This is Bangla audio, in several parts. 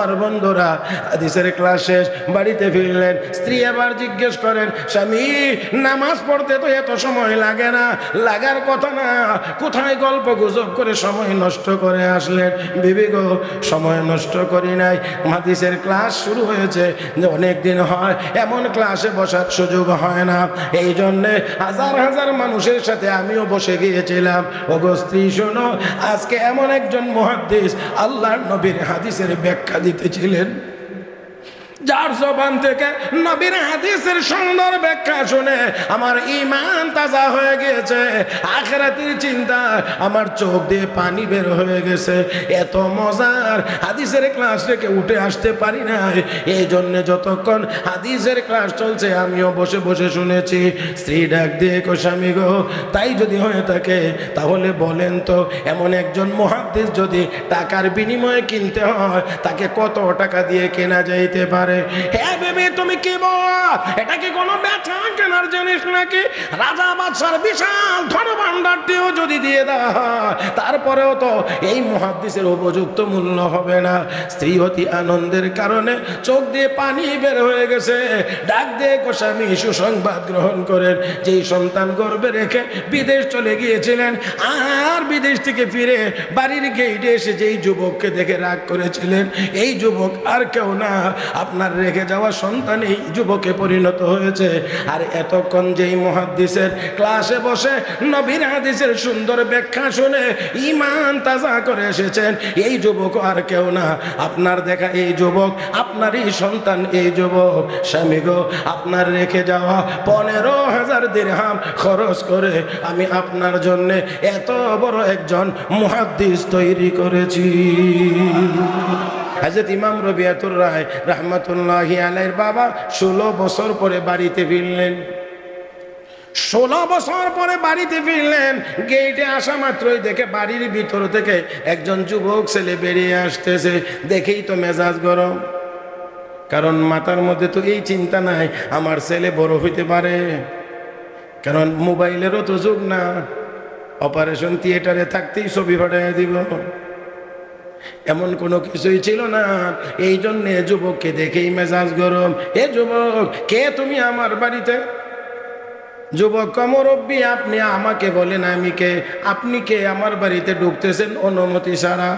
আমার বন্ধুরা হাদিসের ক্লাস শেষ, বাড়িতে ফিরলেন। স্ত্রী আবার জিজ্ঞেস করেন, স্বামী নামাজ পড়তে তো এত সময় লাগে না, লাগার কথা না, কোথায় গল্প গুজব করে সময় নষ্ট করে আসলেন? বিবি গো, সময় নষ্ট করি নাই, হাদিসের ক্লাস শুরু হয়েছে, যে অনেক দিন হয় এমন ক্লাসে বসার সুযোগ হয় না, এই জন্যে হাজার হাজার মানুষের সাথে আমিও বসে গিয়েছিলাম। ওগো স্ত্রী শোনো, আজকে এমন একজন মুহাদ্দিস আল্লাহর নবীর হাদিসের ব্যাখ্যা দিতেছিলেন, যার জবান থেকে নবীর হাদিসের সুন্দর ব্যাখ্যা শুনে আমার ঈমান তাজা হয়ে গিয়েছে, আখিরাতের চিন্তা আমার চোখ দিয়ে পানি বের হয়ে গেছে। এত মজার হাদিসের ক্লাস থেকে উঠে আসতে পারি না, এই জন্য যতক্ষণ হাদিসের ক্লাস চলছে আমিও বসে বসে শুনেছি। স্ত্রী ডাক দিয়ে কো, স্বামী গো, তাই যদি হয়ে থাকে তাহলে বলেন তো, এমন একজন মুহাদ্দিস যদি টাকার বিনিময়ে কিনতে হয়, তাকে কত টাকা দিয়ে কেনা যাইতে পারে? হ্যাঁ বেবি, তুমি কি বল, এটা কি কোনো বেচা কেনার জিনিস নাকি? রাজা বাদশার বিশাল ধনভাণ্ডারটিও যদি দিয়ে দেওয়া হয়, তারপরেও তো এই মুহাদ্দিসের উপযুক্ত মূল্য হবে না। স্ত্রী অতি আনন্দের কারণে চোখ দিয়ে পানি বের হয়ে গেছে, ডাক দিয়ে কো, স্বামী সুসংবাদ গ্রহণ করেন, যেই সন্তান গর্ভে রেখে বিদেশ চলে গিয়েছিলেন, আর বিদেশ থেকে ফিরে বাড়ির গেইটে এসে যেই যুবককে দেখে রাগ করেছিলেন, এই যুবক আর কেউ না, আপনার রেখে যাওয়া সন্তান এই যুবকে পরিণত হয়েছে। আর এতক্ষণ যেই মুহাদ্দিসের ক্লাসে বসে নবীর হাদিসের সুন্দর ব্যাখ্যা শুনে ঈমান তাজা করে এসেছেন, এই যুবক আর কেউ না, আপনার দেখা এই যুবক, আপনারই সন্তান এই যুবক। স্বামী গো, আপনার রেখে যাওয়া 15,000 দিরহাম খরচ করে আমি আপনার জন্য এত বড় একজন মুহাদ্দিস তৈরি করেছি। হযরত ইমাম রবিয়াতুর রায় রাহমাতুল্লাহি আলাইহির বাবা 16 বছর পরে বাড়িতে ফিরলেন। 16 বছর পরে বাড়িতে ফিরলেন, গেটে আসা মাত্রই দেখে বাড়ির ভিতর থেকে একজন যুবক ছেলে বেরিয়ে আসতেছে। দেখেই তো মেজাজ গরম, কারণ মাথার মধ্যে তো এই চিন্তা নাই আমার ছেলে বড় হইতে পারে, কারণ মোবাইলেরও তো যুগ না, অপারেশন থিয়েটারে থাকতেই ছবি ফাটাইয়া দিব, এমন কোনো কিছুই ছিল না। এই জন্যে যুবককে দেখেই মেজাজ গরম। এ যুবক, কে তুমি আমার বাড়িতে? যুবক কমরব্বী, আপনি আমাকে বলেন আমি কে? আপনি কে আমার বাড়িতে ঢুকতেছেন অনুমতি ছাড়া?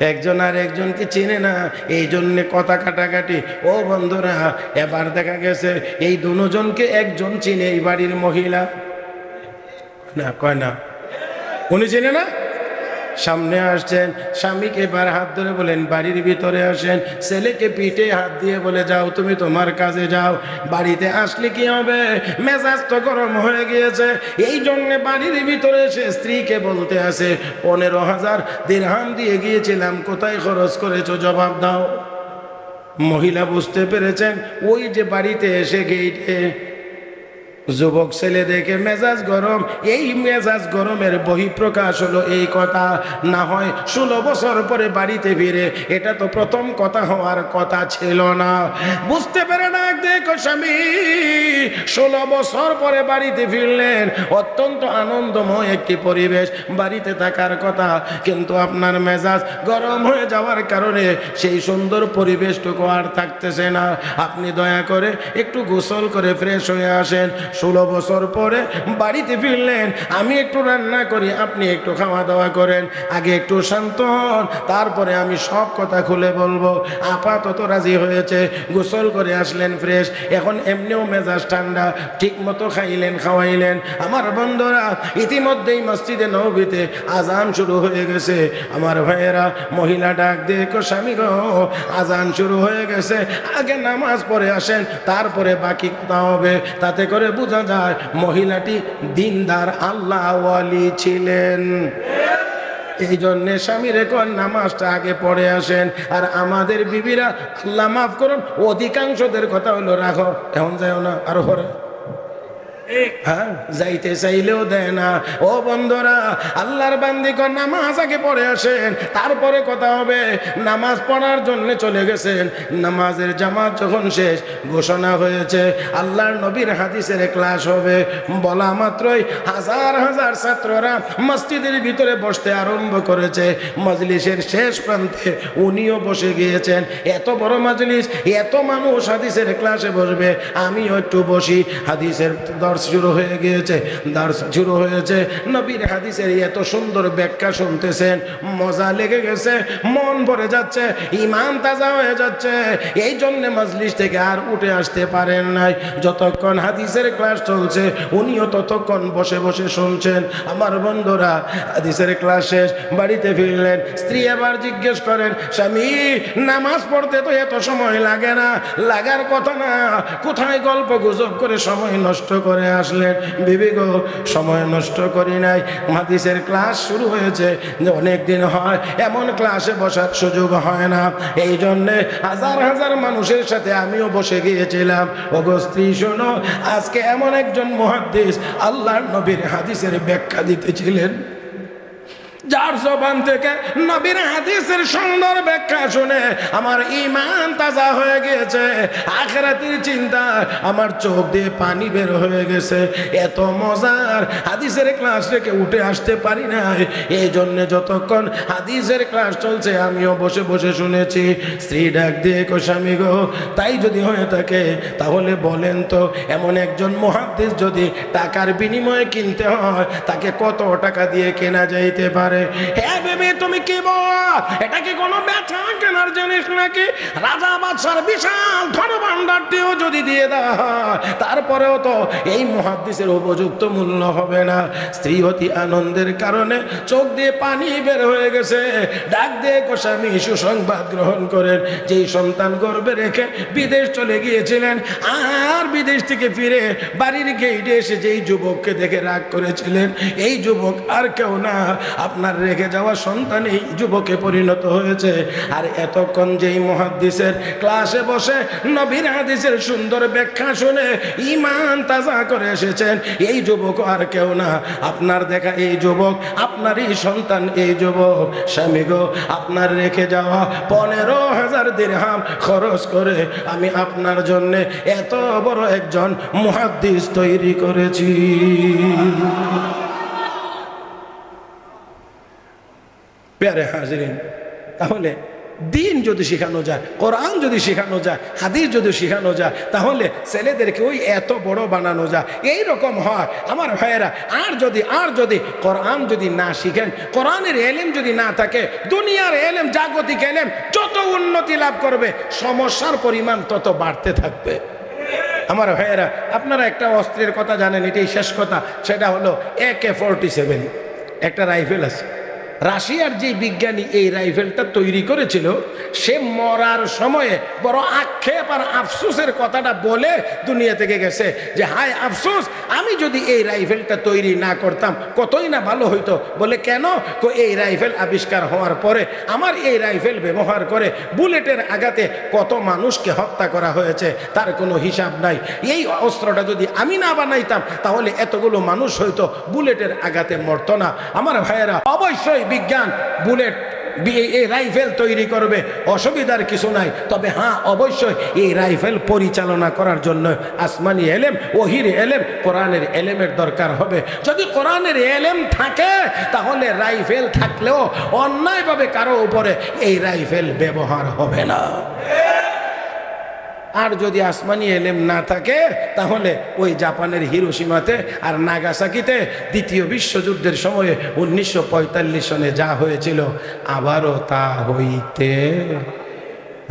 একজন আর একজনকে চিনে না, এই জন্যে কথা কাটাকাটি। ও বন্ধুরা, এবার দেখা গেছে এই দুজনকে একজন চিনে, এই বাড়ির মহিলা না, কয় না, উনি চিনে না। সামনে আসছেন, স্বামীকে এবার হাত ধরে বলেন বাড়ির ভিতরে আসেন, ছেলেকে পিঠে হাত দিয়ে বলে যাও তুমি তোমার কাজে যাও। বাড়িতে আসলে কি হবে, মেজাজ তো গরম হয়ে গিয়েছে। এই জন্যে বাড়ির ভিতরে এসে স্ত্রীকে বলতে আসে, 15,000 দিরহাম দিয়ে গিয়েছিলাম, কোথায় খরচ করেছো জবাব দাও। মহিলা বুঝতে পেরেছেন, ওই যে বাড়িতে এসে গেইটে যুবক ছেলে দেখে মেজাজ গরম। এই মেজাজ গরমের বহিঃপ্রকাশ হলো এই কথা। না হয় 16 বছর পরে বাড়িতে ফিরে, এটা তো প্রথম কথা হওয়ার কথা ছিল না। বুঝতে পেরে না দেখো স্বামী 16 বছর পরে বাড়িতে ফিরলেন, অত্যন্ত আনন্দময় একটি পরিবেশ, বাড়িতে থাকার কথা, কিন্তু আপনার মেজাজ গরম হয়ে যাওয়ার কারণে সেই সুন্দর পরিবেশটুকু আর থাকতেছে না। আপনি দয়া করে একটু গোসল করে ফ্রেশ হয়ে আসেন। 16 বছর পরে বাড়িতে ফিরলেন, আমি একটু রান্না করি, আপনি একটু খাওয়া দাওয়া করেন, আগে একটু শান্ত হন, তারপরে আমি সব কথা খুলে বলবো। আপাতত রাজি হয়েছে, গোসল করে আসলেন ফ্রেশ, এখন এমনিও মেজাজ ঠান্ডা, ঠিক মতো খাইলেন খাওয়াইলেন। আমার বন্ধুরা, ইতিমধ্যেই মসজিদে নববীতে আজান শুরু হয়ে গেছে। আমার ভাইয়েরা, মহিলা ডাক দিয়ে কো, স্বামী গো, আজান শুরু হয়ে গেছে, আগে নামাজ পড়ে আসেন, তারপরে বাকি কথা হবে। তাতে করে বোঝা যায় মহিলাটি দিনদার আল্লাহ ওয়ালি ছিলেন। এই জন্যে স্বামী রেখো নামাজটা আগে পড়ে আসেন। আর আমাদের বিবিরা, আল্লাহ মাফ করুন, অধিকাংশদের কথা হলো রাখো, এখন যাও না, আরো পরে হ্যাঁ, যাইতে চাইলেও দেয় না। ও বন্ধুরা, আল্লাহর বান্দি কর নামাজ আগে পড়ে আসেন, তারপরে কথা হবে। নামাজ পড়ার জন্য চলে গেছেন, নামাজের জামাত যখন শেষ ঘোষণা হয়েছে আল্লাহর নবীর হাদিসের ক্লাস হবে, বলা মাত্রই হাজার হাজার ছাত্ররা মসজিদের ভিতরে বসতে আরম্ভ করেছে। মজলিসের শেষ প্রান্তে উনিও বসে গিয়েছেন। এত বড় মজলিস, এত মানুষ হাদিসের ক্লাসে বসবে, আমিও একটু বসি। হাদিসের দর্শ শুরু হয়ে গিয়েছে, দর্শ শুরু হয়েছে। নবীর হাদিসের এত সুন্দর ব্যাখ্যা শুনতেছেন, মজা লেগে গেছে, মন ভরে যাচ্ছে, ঈমান তাজা হয়ে যাচ্ছে। এই জন্য মজলিস থেকে আর উঠে আসতে পারেন নাই। যতক্ষণ হাদিসের ক্লাস চলছে উনিও ততক্ষণ বসে বসে শুনছেন। আমার বন্ধুরা, হাদিসের ক্লাস শেষ, বাড়িতে ফিরলেন। স্ত্রী আবার জিজ্ঞেস করেন, স্বামী নামাজ পড়তে তো এত সময় লাগে না, লাগার কথা না, কোথায় গল্প গুজব করে সময় নষ্ট করে আসলেন? বিবি গো, সময় নষ্ট করি নাই, হাদিসের ক্লাস শুরু হয়েছে, যে অনেক দিন হয় এমন ক্লাসে বসার সুযোগ হয় না, এই জন্যে হাজার হাজার মানুষের সাথে আমিও বসে গিয়েছিলাম। ওগো স্ত্রী শোনো, আজকে এমন একজন মুহাদ্দিস আল্লাহর নবীর হাদিসের ব্যাখ্যা দিতেছিলেন, যার জবান থেকে নবীর হাদিসের সুন্দর ব্যাখ্যা শুনে আমার ঈমান তাজা হয়ে গেছে। আখিরাতের চিন্তা আমার চোখ দিয়ে পানি বের হয়ে গেছে। এত মজার হাদিসের ক্লাস থেকে উঠে আসতে পারি না, এই জন্যে যতক্ষণ হাদিসের ক্লাস চলছে আমিও বসে বসে শুনেছি। স্ত্রী ডাক দিয়ে কো, স্বামী গো, তাই যদি হয়ে থাকে তাহলে বলেন তো, এমন একজন মুহাদ্দিস যদি টাকার বিনিময়ে কিনতে হয়, তাকে কত টাকা দিয়ে কেনা যাইতে পারে? হ্যাঁ বেবি, তুমি কি বল, এটা কি কোনো বেচা কেনার জিনিস নাকি? রাজা বাদশার বিশাল ধনভাণ্ডারটিও যদি দিয়ে দেওয়া হয়, তারপরেও তো এই মুহাদ্দিসের উপযুক্ত মূল্য হবে না। স্ত্রী অতি আনন্দের কারণে চোখ দিয়ে পানি বের হয়ে গেছে। ডাক দিয়ে স্বামী সুসংবাদ গ্রহণ করেন, যেই সন্তান গর্ভে রেখে বিদেশ চলে গিয়েছিলেন, আর বিদেশ থেকে ফিরে বাড়ির গেইটে এসে যেই যুবককে দেখে রাগ করেছিলেন, এই যুবক আর কেউ না, আপনার রেখে যাওয়া সন্তান এই যুবকে পরিণত হয়েছে। আর এতক্ষণ যেই মুহাদ্দিসের ক্লাসে বসে নবীর হাদিসের সুন্দর ব্যাখ্যা শুনে ঈমান তাজা করে এসেছেন, এই যুবক আর কেউ না, আপনার দেখা এই যুবক, আপনারই সন্তান এই যুবক। স্বামী গো, আপনার রেখে যাওয়া 15,000 দিরহাম খরচ করে আমি আপনার জন্য এত বড় একজন মুহাদ্দিস তৈরি করেছি। প্যারে হাজিরিন, তাহলে দিন যদি শেখানো যায়, কোরআন যদি শেখানো যায়, হাদিস যদি শেখানো যায়, তাহলে ছেলেদেরকে ওই এত বড় বানানো যায়। এই রকম হয় আমার ভাইয়েরা। আর যদি কোরআন যদি না শিখেন, কোরআনের এলেম যদি না থাকে, দুনিয়ার এলেম, জাগতিক এলেম যত উন্নতি লাভ করবে, সমস্যার পরিমাণ তত বাড়তে থাকবে। আমার ভাইয়েরা, আপনারা একটা অস্ত্রের কথা জানেন, এটাই শেষ কথা, সেটা হলো AK-47, একটা রাইফেল আছে। রাশিয়ার যে বিজ্ঞানী এই রাইফেলটা তৈরি করেছিল, সে মরার সময়ে বড় আক্ষেপ আর আফসোসের কথাটা বলে দুনিয়া থেকে গেছে, যে হায় আফসোস, আমি যদি এই রাইফেলটা তৈরি না করতাম কতই না ভালো হইতো। বলে কেন? এই রাইফেল আবিষ্কার হওয়ার পরে আমার এই রাইফেল ব্যবহার করে বুলেটের আঘাতে কত মানুষকে হত্যা করা হয়েছে, তার কোনো হিসাব নাই। এই অস্ত্রটা যদি আমি না বানাইতাম, তাহলে এতগুলো মানুষ হয়তো বুলেটের আঘাতে মরতো না। আমার ভাইয়েরা, অবশ্যই বিজ্ঞান বুলেট এই রাইফেল তৈরি করবে, অসুবিধার কিছু নাই। তবে হ্যাঁ, অবশ্যই এই রাইফেল পরিচালনা করার জন্য আসমানি এলেম, ওহির এলেম, কোরআনের এলেমের দরকার হবে। যদি কোরআনের এলেম থাকে, তাহলে রাইফেল থাকলেও অন্যায়ভাবে কারো উপরে এই রাইফেল ব্যবহার হবে না। আর যদি আসমানি এলেম না থাকে, তাহলে ওই জাপানের হিরোশিমাতে আর নাগাসাকিতে দ্বিতীয় বিশ্বযুদ্ধের সময়ে 1945 সনে যা হয়েছিল, আবারও তা হইতে।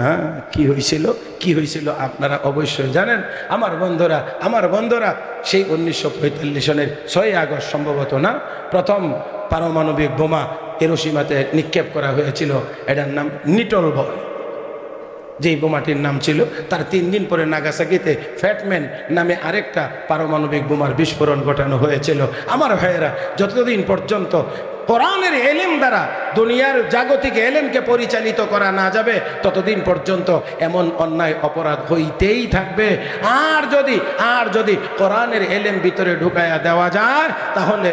হ্যাঁ, কি হয়েছিল আপনারা অবশ্যই জানেন। আমার বন্ধুরা, সেই 1945 সনের 6 আগস্ট সম্ভবত না, প্রথম পারমাণবিক বোমা হিরোশিমাতে নিক্ষেপ করা হয়েছিল। এটার নাম নিটল বয়। যেই বোমাটির নাম ছিল, তার 3 দিন পরে নাগাসাকিতে ফ্যাটম্যান নামে আরেকটা পারমাণবিক বোমার বিস্ফোরণ ঘটানো হয়েছিল। আমার ভাইয়েরা, যতদিন পর্যন্ত কোরআনের এলেম দ্বারা দুনিয়ার জাগতিক এলেমকে পরিচালিত করা না যাবে ততদিন পর্যন্ত এমন অন্যায় অপরাধ হইতেই থাকবে। আর যদি কোরআনের এলেম ভিতরে ঢুকায়া দেওয়া যায় তাহলে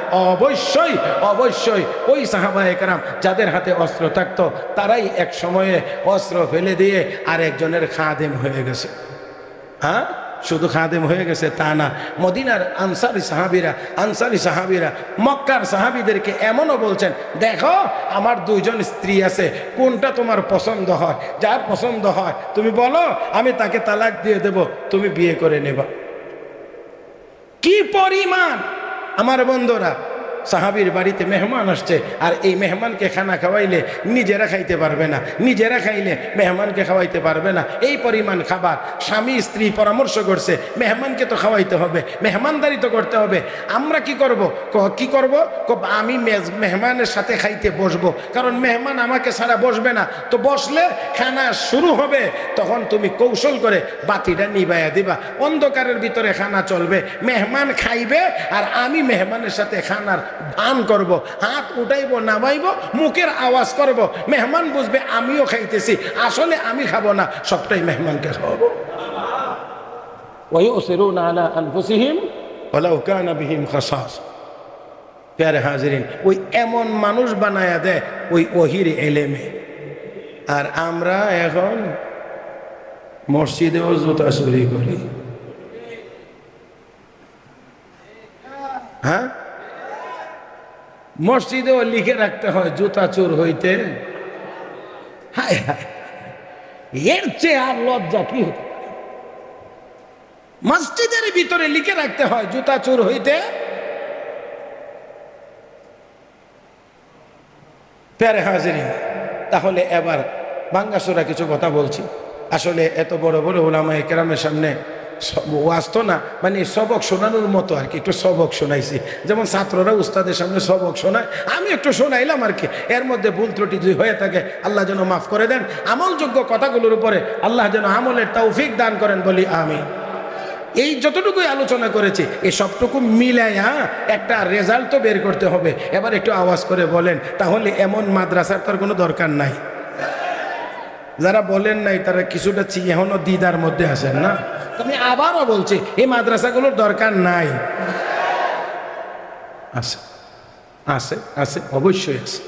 অবশ্যই ওই সাহাবায়ে কেরাম যাদের হাতে অস্ত্র থাকতো তারাই এক সময়ে অস্ত্র ফেলে দিয়ে আরেকজনের খাদেম হয়ে গেছে। হ্যাঁ, শুধু খাদেম হয়ে গেছে তা না, মদিনার আনসারি সাহাবীরা মক্কার সাহাবীদেরকে এমনও বলছেন, দেখো আমার দুইজন স্ত্রী আছে, কোনটা তোমার পছন্দ হয়, যার পছন্দ হয় তুমি বলো, আমি তাকে তালাক দিয়ে দেব, তুমি বিয়ে করে নেবা। কি পরিমাণ! আমার বন্ধুরা, সাহাবীর বাড়িতে মেহমান আসছে, আর এই মেহমানকে খানা খাওয়াইলে নিজেরা খাইতে পারবে না, নিজেরা খাইলে মেহমানকে খাওয়াইতে পারবে না, এই পরিমাণ খাবার। স্বামী স্ত্রী পরামর্শ করছে, মেহমানকে তো খাওয়াইতে হবে, মেহমানদারি তো করতে হবে। আমরা কি করব? আমি মেহমানের সাথে খাইতে বসবো, কারণ মেহমান আমাকে ছাড়া বসবে না, তো বসলে খানা শুরু হবে, তখন তুমি কৌশল করে বাতিটা নিভাইয়া দিবা, অন্ধকারের ভিতরে খানা চলবে, মেহমান খাইবে আর আমি মেহমানের সাথে খানার ভান করব, হাত উঠাইব নামাইব, মুখের আওয়াজ করব, মেহমান বুঝবে আমিও খাইতেছি, আসলে আমি খাবো না, সবটাই মেহমানকে খাওয়াবো। ওয়ায়ুসিরুনা আলা আনফুসিহিম ওয়ালাউ কানা বিহিম খাসাসা। প্যারে হাজিরিন, ওই এমন মানুষ বানায়া দেয় ওই ওহির এলেমে। আর আমরা এখন মসজিদেও জুতা চুরি করি। হ্যাঁ, মসজিদেও লিখে রাখতে হয় জুতা চোর হইতে। হায় হায়, এর চেয়ে আর লজ্জা কি হতে পারে? মসজিদের ভিতরে লিখে রাখতে হয় জুতা চোর হইতে। প্যারে হাজিরিন, তাহলে এবার ভাঙ্গাসোরা কিছু কথা বলছি। আসলে এত বড় বড় উলামায়ে কেরামের সামনে ওয়াজ তো না, মানে সবক শোনানোর মতো আর কি, একটু সবক শোনাইছি। যেমন ছাত্ররা উস্তাদের সামনে সবক শোনায়, আমি একটু শোনাইলাম আর কি। এর মধ্যে ভুল ত্রুটি যদি হয়ে থাকে আল্লাহ যেন মাফ করে দেন। আমলযোগ্য কথাগুলোর উপরে আল্লাহ যেন আমলের তৌফিক দান করেন, বলি আমিন। এই যতটুকুই আলোচনা করেছি এই সবটুকু মিলাইয়া একটা রেজাল্ট তো বের করতে হবে। এবার একটু আওয়াজ করে বলেন, তাহলে এমন মাদ্রাসার তার কোনো দরকার নাই? যারা বলেন নাই তারা কিছুটা এখনো দ্বিধার মধ্যে আছেন না? আমি আবারও বলছি, এই মাদ্রাসাগুলোর দরকার নাই। আছে আছে আছে, অবশ্যই আছে।